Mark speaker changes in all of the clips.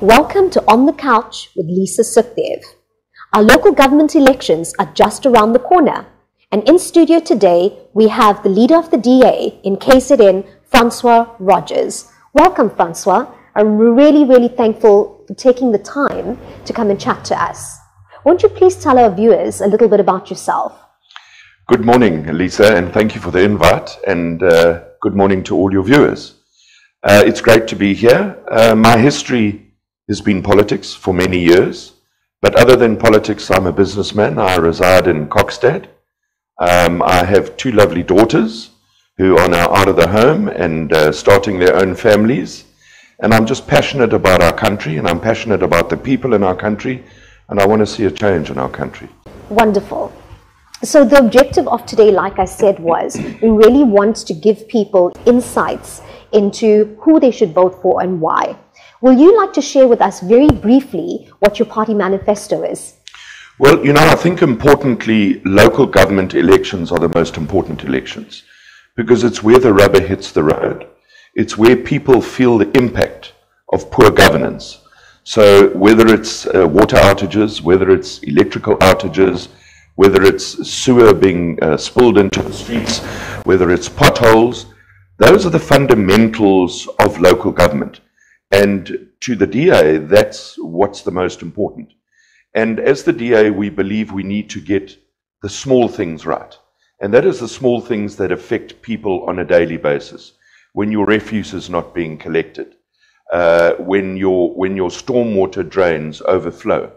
Speaker 1: Welcome to On the Couch with Lisa Sukdev. Our local government elections are just around the corner. And in studio today, we have the leader of the DA in KZN, Francois Rodgers. Welcome, Francois. I'm really thankful for taking the time to come and chat to us. Won't you please tell our viewers a little bit about yourself?
Speaker 2: Good morning, Lisa, and thank you for the invite, and good morning to all your viewers. It's great to be here. My history has been politics for many years, but other than politics, I'm a businessman. I reside in Kokstad. I have two lovely daughters who are now out of the home and starting their own families. And I'm just passionate about our country, and I'm passionate about the people in our country, and I want to see a change in our country.
Speaker 1: Wonderful. So the objective of today, like I said, was we really want to give people insights into who they should vote for and why. Will you like to share with us very briefly what your party manifesto is?
Speaker 2: Well, you know, I think importantly, local government elections are the most important elections because it's where the rubber hits the road. It's where people feel the impact of poor governance. So whether it's water outages, whether it's electrical outages, whether it's sewer being spilled into the streets, whether it's potholes, those are the fundamentals of local government. And to the DA, that's what's the most important. And as the DA, we believe we need to get the small things right. And that is the small things that affect people on a daily basis. When your refuse is not being collected, when your stormwater drains overflow.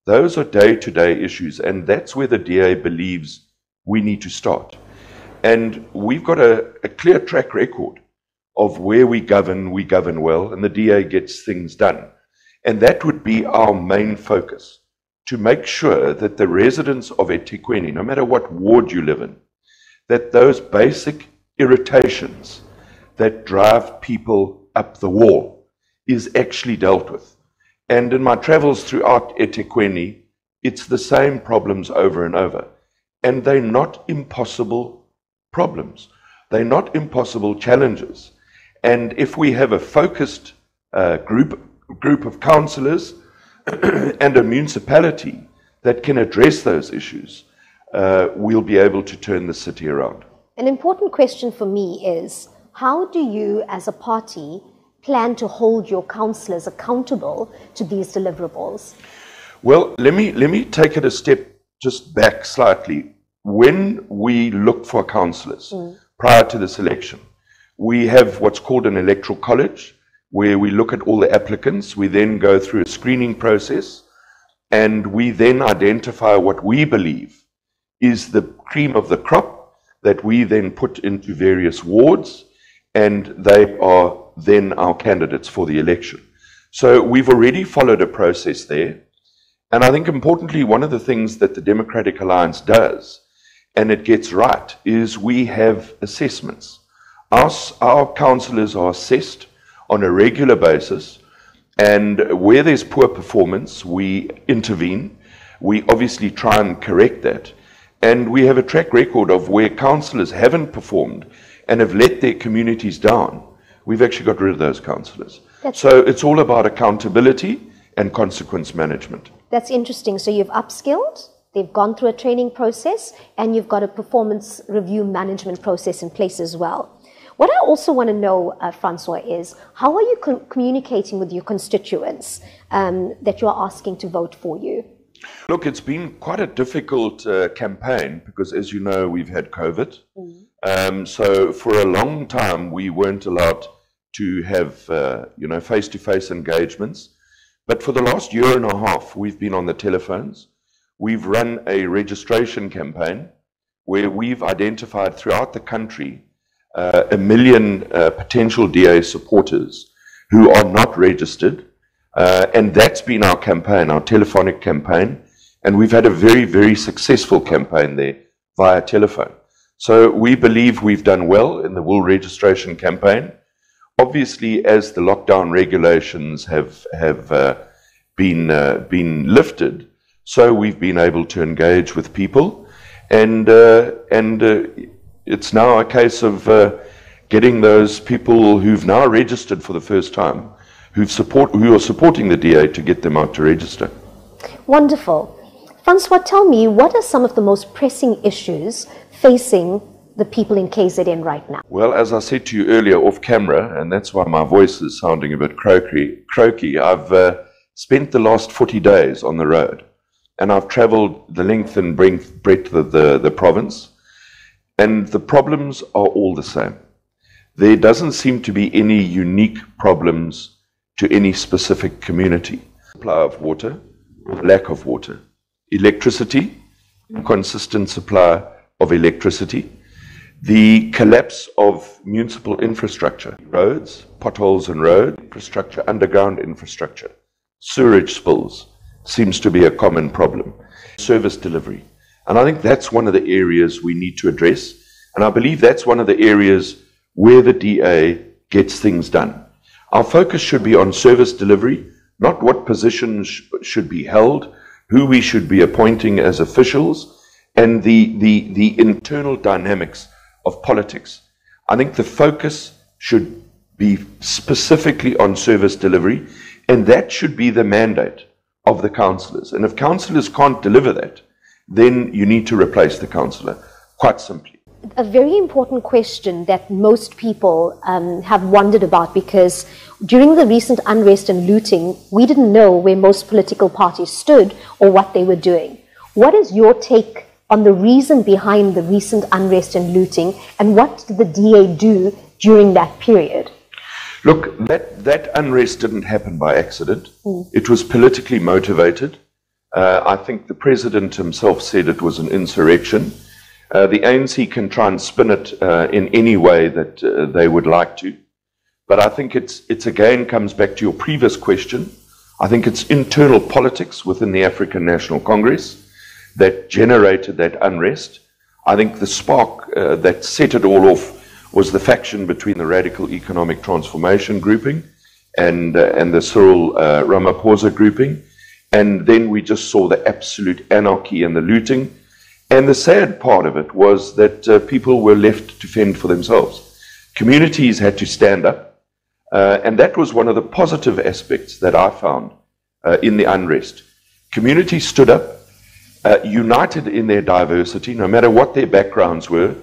Speaker 2: Those are day-to-day issues, and that's where the DA believes we need to start. And we've got a clear track record of where we govern well, and the DA gets things done. And that would be our main focus, to make sure that the residents of eThekwini, no matter what ward you live in, that those basic irritations that drive people up the wall is actually dealt with. And in my travels throughout eThekwini, it's the same problems over and over. And they're not impossible problems. They're not impossible challenges. And if we have a focused group of councillors and a municipality that can address those issues, we'll be able to turn the city around.
Speaker 1: An important question for me is, how do you as a party plan to hold your councillors accountable to these deliverables?
Speaker 2: Well, let me take it a step just back slightly. When we look for councillors prior to this election, we have what's called an electoral college, where we look at all the applicants. We then go through a screening process, and we then identify what we believe is the cream of the crop that we then put into various wards, and they are then our candidates for the election. So we've already followed a process there. And I think importantly, one of the things that the Democratic Alliance does, and it gets right, is we have assessments. Our councillors are assessed on a regular basis, and where there's poor performance, we intervene. We obviously try and correct that. And we have a track record of where councillors haven't performed and have let their communities down. We've actually got rid of those councillors. So it's all about accountability and consequence management. That's
Speaker 1: interesting. So you've upskilled, they've gone through a training process, and you've got a performance review management process in place as well. What I also want to know, Francois, is how are you communicating with your constituents that you're asking to vote for you?
Speaker 2: Look, it's been quite a difficult campaign because, as you know, we've had COVID. So for a long time, we weren't allowed to have, face-to-face engagements. But for the last year and a half, we've been on the telephones. We've run a registration campaign where we've identified throughout the country 1 million potential DA supporters who are not registered. And that's been our campaign, our telephonic campaign. And we've had a very successful campaign there via telephone. So we believe we've done well in the wool registration campaign. Obviously, as the lockdown regulations have been lifted, so we've been able to engage with people. And it's now a case of getting those people who've now registered for the first time who are supporting the DA to get them out to register.
Speaker 1: Wonderful. Francois, tell me, what are some of the most pressing issues facing the people in KZN right now?
Speaker 2: Well, as I said to you earlier off camera, and that's why my voice is sounding a bit croaky, I've spent the last 40 days on the road, and I've traveled the length and breadth of the province, and the problems are all the same. There doesn't seem to be any unique problems to any specific community. Supply of water, lack of water, electricity, consistent supply of electricity, the collapse of municipal infrastructure, roads, potholes in road, infrastructure, underground infrastructure, sewerage spills seems to be a common problem, service delivery. And I think that's one of the areas we need to address, and I believe that's one of the areas where the DA gets things done. Our focus should be on service delivery, not what positions should be held, who we should be appointing as officials, and the internal dynamics of politics. I think the focus should be specifically on service delivery, and that should be the mandate of the councillors. And if councillors can't deliver that, then you need to replace the councillor, quite simply.
Speaker 1: A very important question that most people have wondered about, because during the recent unrest and looting, we didn't know where most political parties stood or what they were doing. What is your take on the reason behind the recent unrest and looting, and what did the DA do during that period?
Speaker 2: Look, that unrest didn't happen by accident. It was politically motivated. I think the president himself said it was an insurrection. The ANC can try and spin it in any way that they would like to. But I think it's again comes back to your previous question. I think it's internal politics within the African National Congress that generated that unrest. I think the spark that set it all off was the faction between the Radical Economic Transformation grouping and the Cyril Ramaphosa grouping. And then we just saw the absolute anarchy and the looting. And the sad part of it was that people were left to fend for themselves. Communities had to stand up. And that was one of the positive aspects that I found in the unrest. Communities stood up, united in their diversity, no matter what their backgrounds were,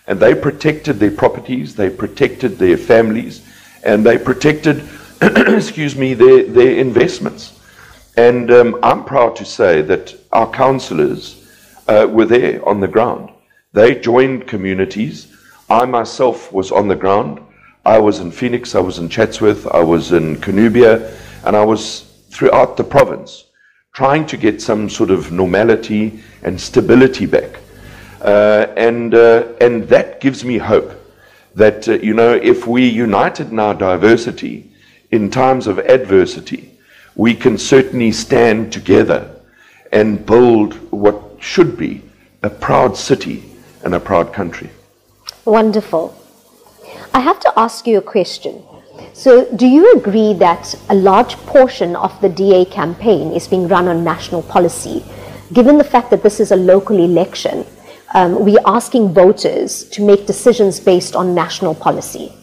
Speaker 2: and they protected their properties, they protected their families, and they protected, excuse me, their investments. And I'm proud to say that our councillors were there on the ground. They joined communities. I myself was on the ground. I was in Phoenix, I was in Chatsworth, I was in Canubia, and I was throughout the province trying to get some sort of normality and stability back. And that gives me hope that, you know, if we united in our diversity in times of adversity, we can certainly stand together and build what should be a proud city and a proud country.
Speaker 1: Wonderful. I have to ask you a question. So do you agree that a large portion of the DA campaign is being run on national policy? Given the fact that this is a local election, we're asking voters to make decisions based on national policy.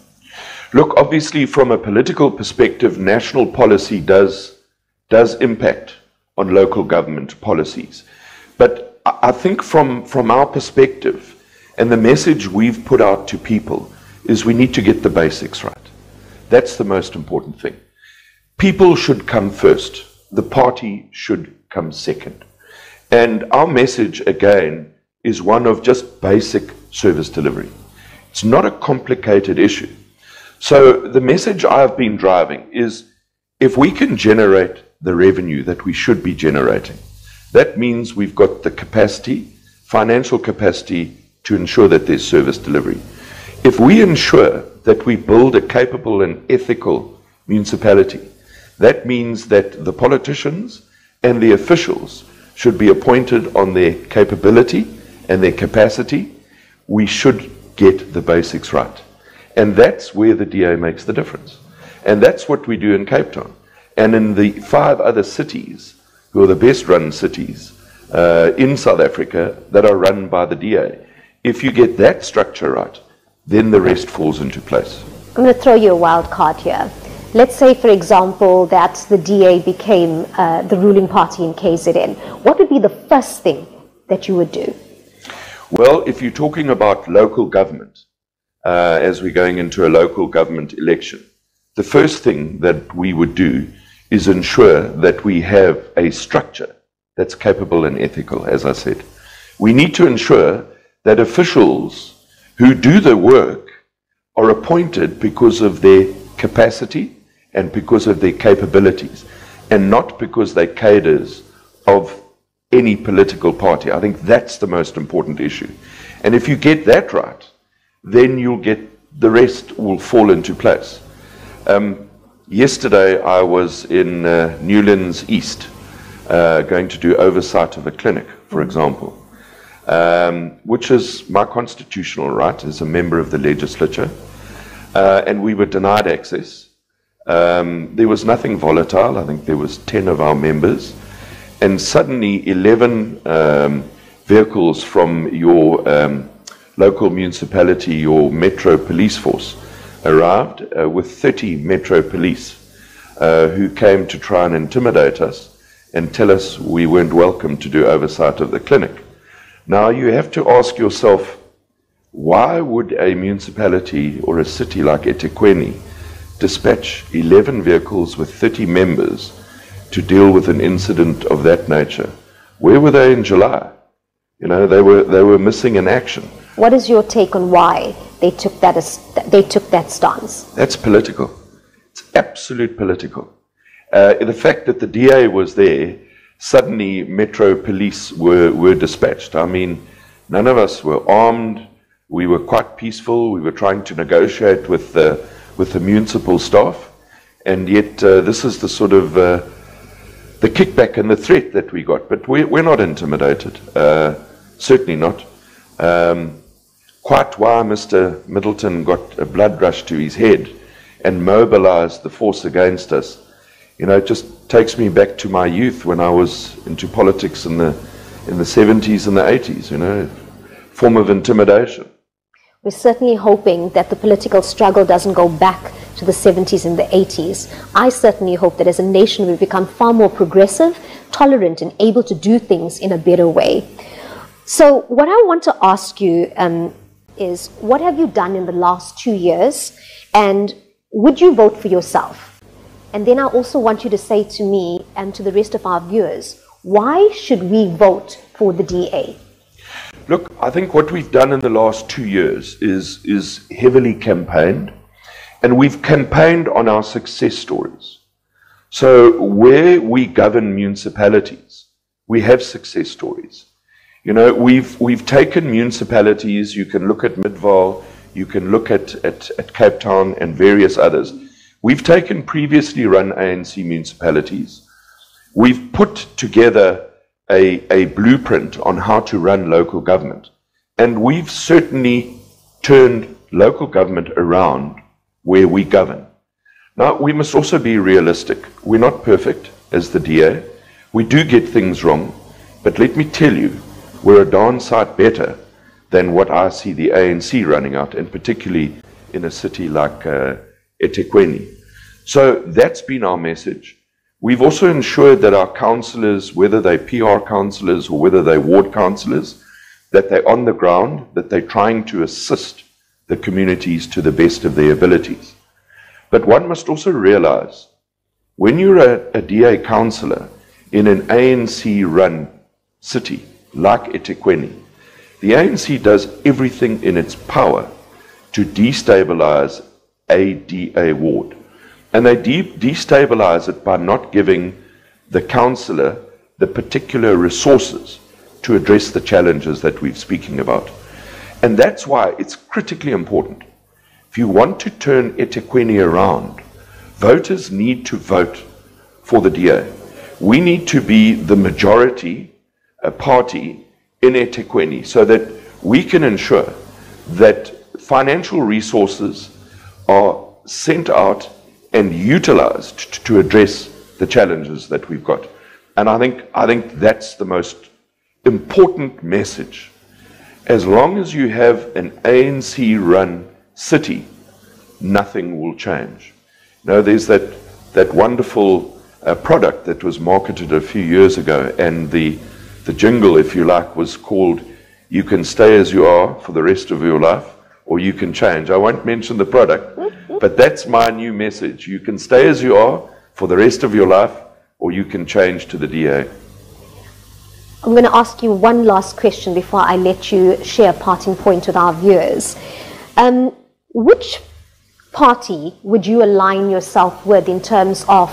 Speaker 2: Look, obviously from a political perspective, national policy does impact on local government policies. But I think from our perspective, and the message we've put out to people, is we need to get the basics right. That's the most important thing. People should come first. The party should come second. And our message, again, is one of just basic service delivery. It's not a complicated issue. So the message I've been driving is, if we can generate the revenue that we should be generating, that means we've got the capacity, financial capacity, to ensure that there's service delivery. If we ensure that we build a capable and ethical municipality, that means that the politicians and the officials should be appointed on their capability and their capacity. We should get the basics right. And that's where the DA makes the difference. And that's what we do in Cape Town. And in the 5 other cities, who are the best run cities in South Africa, that are run by the DA. If you get that structure right, then the rest falls into place.
Speaker 1: I'm going to throw you a wild card here. Let's say, for example, that the DA became the ruling party in KZN. What would be the first thing that you would do?
Speaker 2: Well, if you're talking about local government, as we're going into a local government election, the first thing that we would do is ensure that we have a structure that's capable and ethical, as I said. We need to ensure that officials who do the work are appointed because of their capacity and because of their capabilities, and not because they're cadres of any political party. I think that's the most important issue. And if you get that right, then you'll get, the rest will fall into place. Yesterday I was in Newlands East, going to do oversight of a clinic, for example, which is my constitutional right as a member of the legislature, and we were denied access. There was nothing volatile. I think there was 10 of our members, and suddenly 11 vehicles from your local municipality, your metro police force, arrived with 30 metro police who came to try and intimidate us and tell us we weren't welcome to do oversight of the clinic. Now you have to ask yourself, why would a municipality or a city like eThekwini dispatch 11 vehicles with 30 members to deal with an incident of that nature? Where were they in July? You know, they were missing in action.
Speaker 1: What is your take on why they took that stance?
Speaker 2: That's political. It's absolute political. The fact that the DA was there, suddenly metro police were dispatched. I mean, none of us were armed. We were quite peaceful. We were trying to negotiate with the municipal staff, and yet this is the sort of the kickback and the threat that we got. But we're not intimidated. Certainly not. Quite why Mr. Middleton got a blood rush to his head and mobilized the force against us, you know, it just takes me back to my youth when I was into politics in the 70s and the 80s, you know, form of intimidation.
Speaker 1: We're certainly hoping that the political struggle doesn't go back to the 70s and the 80s. I certainly hope that as a nation we become far more progressive, tolerant, and able to do things in a better way. So what I want to ask you is, what have you done in the last 2 years, and would you vote for yourself? And then I also want you to say to me and to the rest of our viewers, why should we vote for the DA?
Speaker 2: Look, I think what we've done in the last 2 years is heavily campaigned, and we've campaigned on our success stories. So where we govern municipalities, we have success stories. You know, we've taken municipalities. You can look at Midvaal, you can look at Cape Town and various others. We've taken previously run ANC municipalities. We've put together a blueprint on how to run local government. And we've certainly turned local government around where we govern. Now, we must also be realistic. We're not perfect as the DA. We do get things wrong. But let me tell you, we're a darn sight better than what I see the ANC running out, and particularly in a city like eThekwini. So that's been our message. We've also ensured that our councillors, whether they're PR councillors or whether they're ward councillors, that they're on the ground, that they're trying to assist the communities to the best of their abilities. But one must also realize, when you're a DA councillor in an ANC-run city like eThekwini, the ANC does everything in its power to destabilize a DA ward. And they destabilize it by not giving the councillor the particular resources to address the challenges that we're speaking about. And that's why it's critically important. If you want to turn eThekwini around, voters need to vote for the DA. We need to be the majority party in eThekwini so that we can ensure that financial resources are sent out and utilized to address the challenges that we've got. And I think that's the most important message. As long as you have an ANC-run city, nothing will change. No, there's that wonderful product that was marketed a few years ago, and the jingle, if you like, was called "You can stay as you are for the rest of your life, or you can change." I won't mention the product, but that's my new message. You can stay as you are for the rest of your life, or you can change to the DA.
Speaker 1: I'm going to ask you one last question before I let you share a parting point with our viewers. Which party would you align yourself with in terms of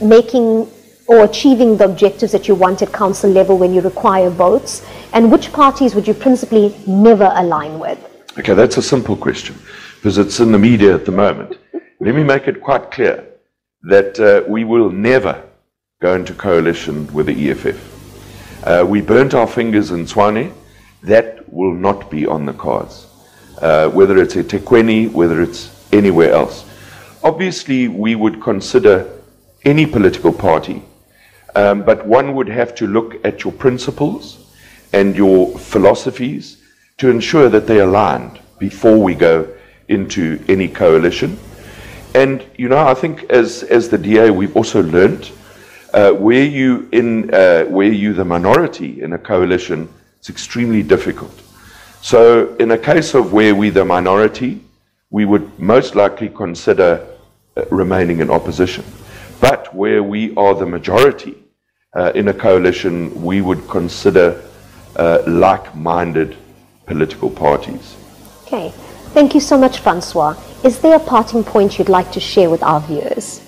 Speaker 1: making or achieving the objectives that you want at council level when you require votes? And which parties would you principally never align with?
Speaker 2: Okay, that's a simple question because it's in the media at the moment. Let me make it quite clear that we will never go into coalition with the EFF. We burnt our fingers in Tshwane. That will not be on the cards. Whether it's eThekwini, whether it's anywhere else. Obviously, we would consider any political party, but one would have to look at your principles and your philosophies to ensure that they're aligned before we go into any coalition. And, you know, I think as the DA, we've also learnt where you're the minority in a coalition, it's extremely difficult. So in a case of where we're the minority, we would most likely consider remaining in opposition. But where we are the majority in a coalition, we would consider like-minded political parties.
Speaker 1: Okay. Thank you so much, Francois. Is there a parting point you'd like to share with our viewers?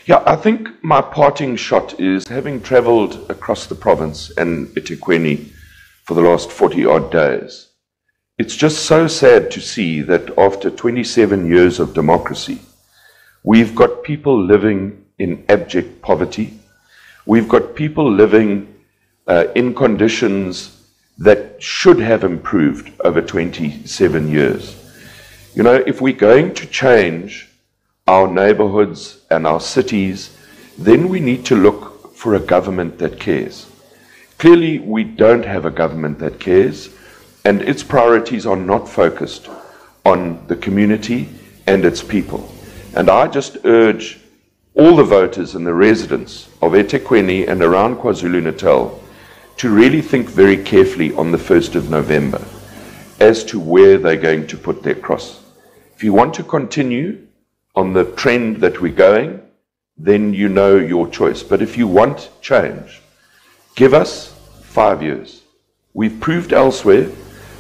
Speaker 2: Yeah, I think my parting shot is, having travelled across the province and eThekwini for the last 40-odd days, it's just so sad to see that after 27 years of democracy, we've got people living in abject poverty. We've got people living in conditions that should have improved over 27 years. You know, if we're going to change our neighborhoods and our cities, then we need to look for a government that cares. Clearly, we don't have a government that cares, and its priorities are not focused on the community and its people. And I just urge all the voters and the residents of eThekwini and around KwaZulu-Natal to really think very carefully on the 1st of November as to where they're going to put their cross. If you want to continue on the trend that we're going, then you know your choice. But if you want change, give us 5 years. We've proved elsewhere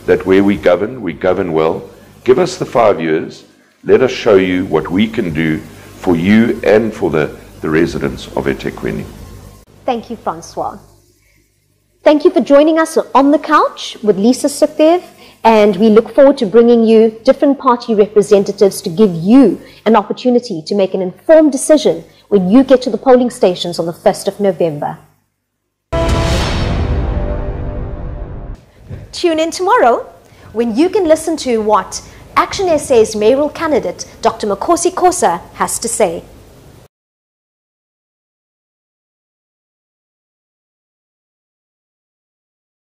Speaker 2: that where we govern well. Give us the 5 years. Let us show you what we can do for you and for the residents of eThekwini.
Speaker 1: Thank you, Francois. Thank you for joining us on the couch with Lisa Sukdev, and we look forward to bringing you different party representatives to give you an opportunity to make an informed decision when you get to the polling stations on the 1st of November. Tune in tomorrow when you can listen to what Action SA's mayoral candidate Dr. Makosi Kosa has to say.